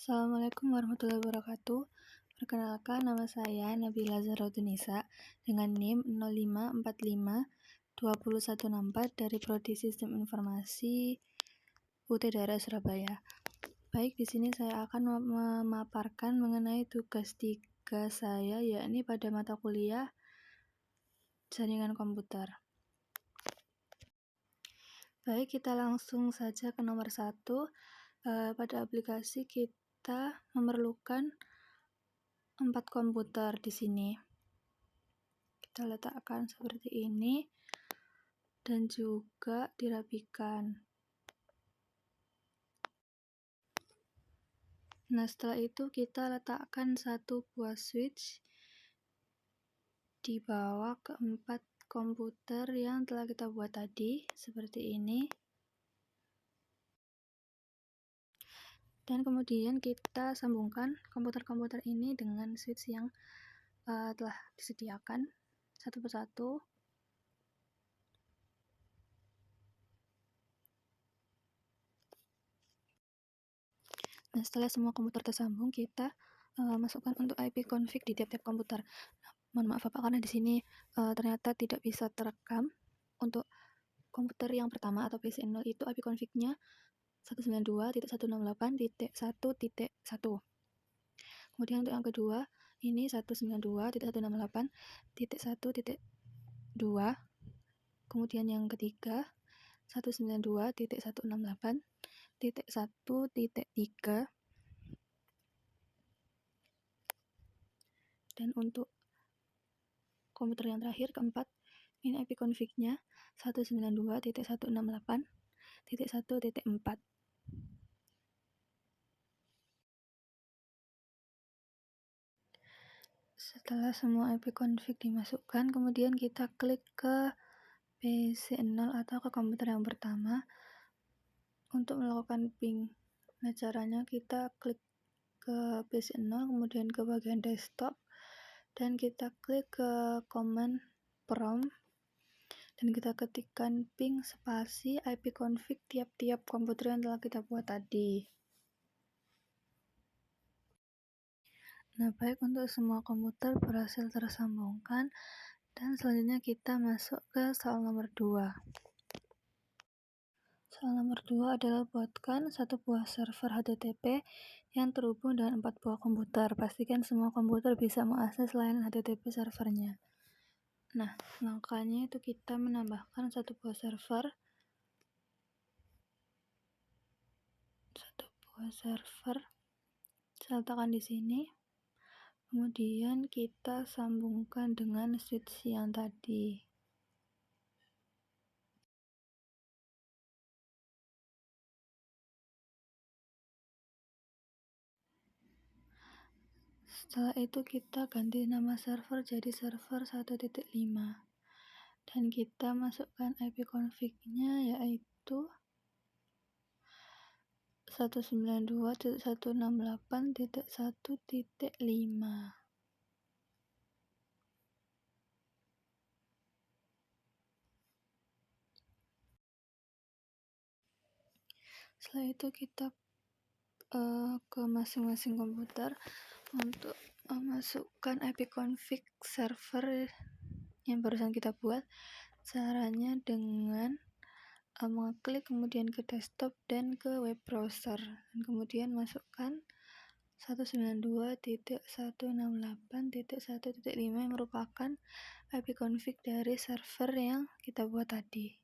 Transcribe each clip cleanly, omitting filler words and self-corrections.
Assalamualaikum warahmatullahi wabarakatuh. Perkenalkan, nama saya Nabila Zahraudunisa dengan NIM 05452014 dari Prodi Sistem Informasi UT Daerah Surabaya. Baik, di sini saya akan memaparkan mengenai tugas 3 saya, yakni pada mata kuliah Jaringan Komputer. Baik, kita langsung saja ke nomor 1. Pada aplikasi kita memerlukan 4 komputer di sini. Kita letakkan seperti ini dan juga dirapikan. Nah, setelah itu kita letakkan satu buah switch di bawah keempat komputer yang telah kita buat tadi, seperti ini. Dan kemudian kita sambungkan komputer-komputer ini dengan switch yang telah disediakan satu persatu. Nah, setelah semua komputer tersambung, kita masukkan untuk IP config di tiap-tiap komputer. Nah, mohon maaf Bapak, karena di sini ternyata tidak bisa terekam. Untuk komputer yang pertama atau PC0 itu IP config-nya 192.168.1.1. Kemudian untuk yang kedua ini 192.168.1.2. Kemudian yang ketiga 192.168.1.3. Dan untuk komputer yang terakhir keempat, ini IP config-nya 192.168.1.4. Setelah semua IP config dimasukkan, kemudian kita klik ke PC0 atau ke komputer yang pertama untuk melakukan ping. Nah, caranya kita klik ke PC0, kemudian ke bagian desktop, dan kita klik ke command prompt dan kita ketikkan ping spasi IP config tiap-tiap komputer yang telah kita buat tadi. Nah, baik, untuk semua komputer berhasil tersambungkan, dan selanjutnya kita masuk ke soal nomor 2. Soal nomor 2 adalah buatkan satu buah server HTTP yang terhubung dengan 4 buah komputer. Pastikan semua komputer bisa mengakses layanan HTTP servernya. Nah, langkahnya itu kita menambahkan satu buah server. Saya letakkan di sini. Kemudian kita sambungkan dengan switch yang tadi. Setelah itu kita ganti nama server jadi server 1.5 dan kita masukkan IP config-nya yaitu 192.168.1.5. Setelah itu kita ke masing-masing komputer untuk memasukkan IP config server yang barusan kita buat. Caranya dengan mengklik kemudian ke desktop dan ke web browser, dan kemudian masukkan 192.168.1.5 yang merupakan IP config dari server yang kita buat tadi.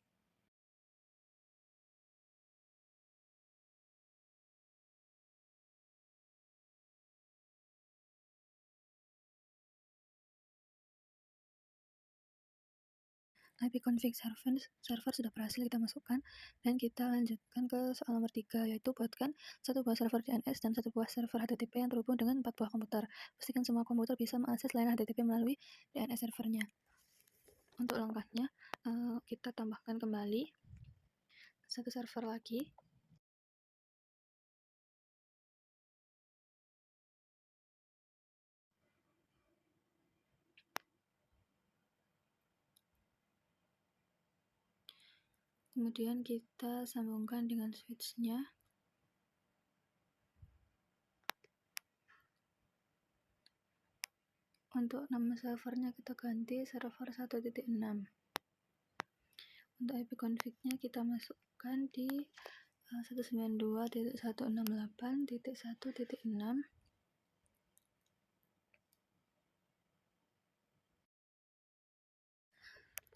IP config server sudah berhasil kita masukkan, dan kita lanjutkan ke soal nomor 3, yaitu buatkan satu buah server DNS dan satu buah server HTTP yang terhubung dengan 4 buah komputer. Pastikan semua komputer bisa mengakses layanan HTTP melalui DNS servernya. Untuk langkahnya kita tambahkan kembali satu server lagi. Kemudian kita sambungkan dengan switch-nya. Untuk nama servernya kita ganti server 1.6. Untuk IP config-nya kita masukkan di 192.168.1.6.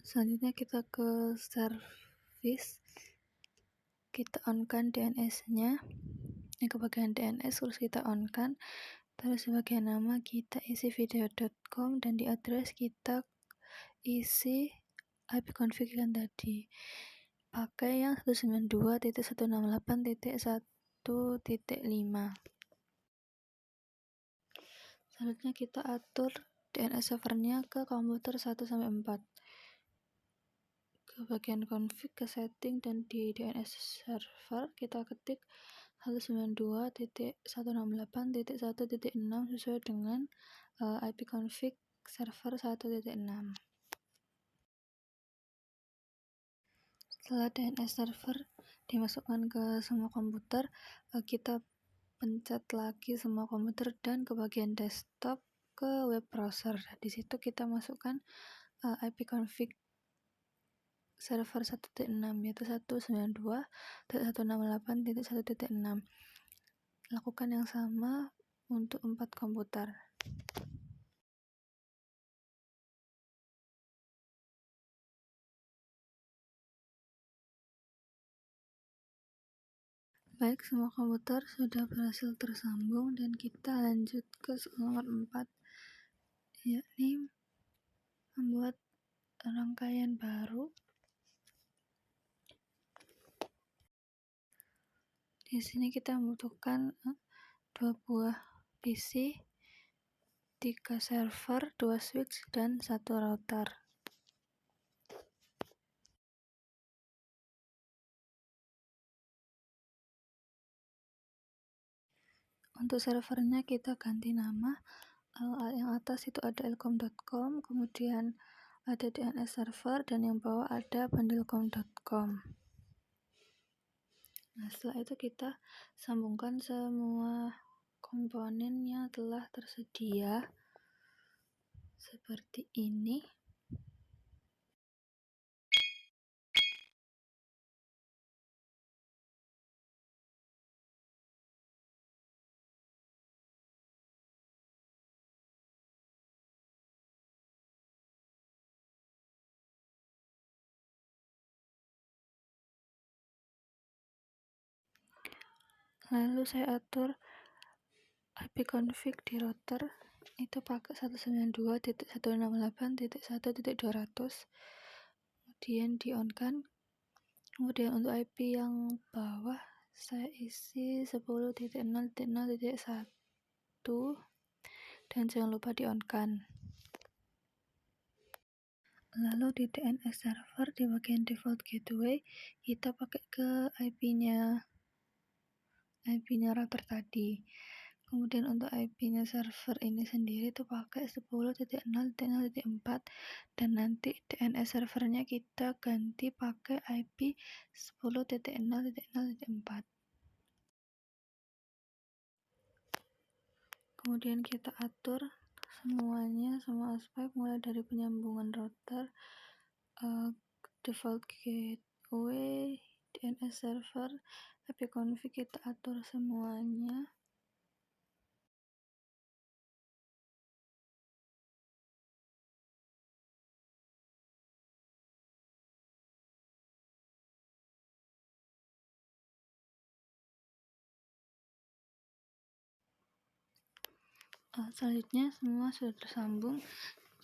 Selanjutnya kita ke service, kita on-kan DNS-nya. Ke bagian DNS terus kita on-kan, terus di bagian nama kita isi video.com dan di address kita isi IP config yang tadi. Pakai yang 192.168.1.5. Selanjutnya kita atur DNS servernya ke komputer 1-4. Ke bagian config, ke setting, dan di DNS server kita ketik 192.168.1.6 sesuai dengan IP config server 1.6. Setelah DNS server dimasukkan ke semua komputer, kita pencet lagi semua komputer dan ke bagian desktop, ke web browser. Di situ kita masukkan IP config server 1.6 yaitu 192.168.1.6. Lakukan yang sama untuk 4 komputer. Baik, semua komputer sudah berhasil tersambung dan kita lanjut ke nomor 4, yakni membuat rangkaian baru. Di sini kita membutuhkan 2 buah PC, 3 server, 2 switch, dan 1 router. Untuk servernya kita ganti nama. Yang atas itu ada elcom.com, kemudian ada DNS server, dan yang bawah ada bandelcom.com. Nah, setelah itu kita sambungkan semua komponen yang telah tersedia seperti ini. Lalu saya atur IP config di router itu pakai 192.168.1.200. Kemudian di on kan. Kemudian untuk IP yang bawah saya isi 10.0.0.1 dan jangan lupa di on kan. Lalu di DNS server di bagian default gateway kita pakai ke IP-nya router tadi. Kemudian untuk IP-nya server ini sendiri itu pakai 10.0.0.4 dan nanti DNS servernya kita ganti pakai IP 10.0.0.4. Kemudian kita atur semuanya, semua aspek mulai dari penyambungan router, default gateway, DNS server, IP config kita atur semuanya. Selanjutnya semua sudah tersambung.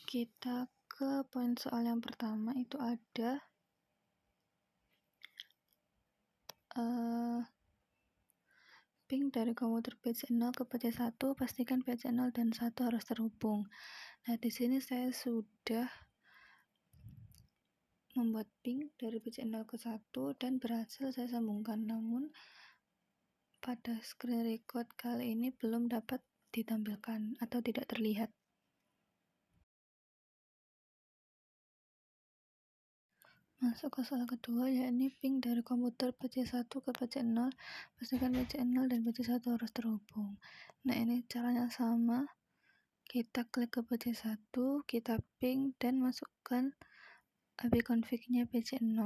Kita ke poin soal yang pertama, itu ada ping dari komputer PC0 ke PC1, pastikan PC0 dan 1 harus terhubung. Nah, di sini saya sudah membuat ping dari PC0 ke 1 dan berhasil saya sambungkan, namun pada screen record kali ini belum dapat ditampilkan atau tidak terlihat. Masuk ke soal kedua, yakni ping dari komputer PC1 ke PC0, pastikan PC0 dan PC1 harus terhubung. Nah, ini caranya sama. Kita klik ke PC1, kita ping dan masukkan ipconfig-nya PC0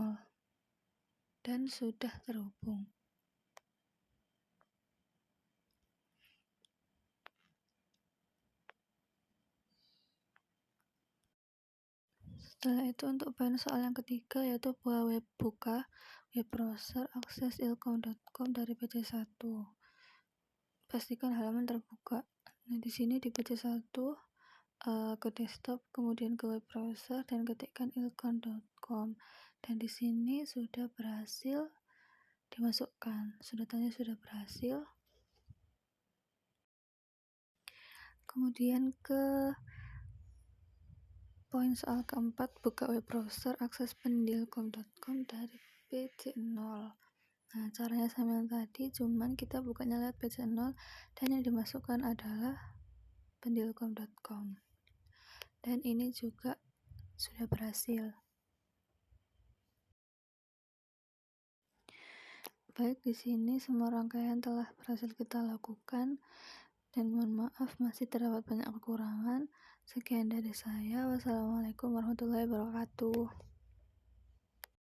dan sudah terhubung. Setelah itu untuk poin soal yang ketiga, yaitu buka web browser akses ilkom.com dari PC1. Pastikan halaman terbuka. Nah, di sini di PC1 ke desktop, kemudian ke web browser dan ketikkan ilkom.com. Dan di sini sudah berhasil dimasukkan. Sudah berhasil. Kemudian ke poin soal keempat, buka web browser akses pendilkom.com dari PC0. Nah, caranya sama yang tadi, cuman kita bukanya lewat PC0 dan yang dimasukkan adalah pendilkom.com. Dan ini juga sudah berhasil. Baik, di sini semua rangkaian telah berhasil kita lakukan dan mohon maaf masih terdapat banyak kekurangan. Sekian dari saya. Wassalamualaikum warahmatullahi wabarakatuh.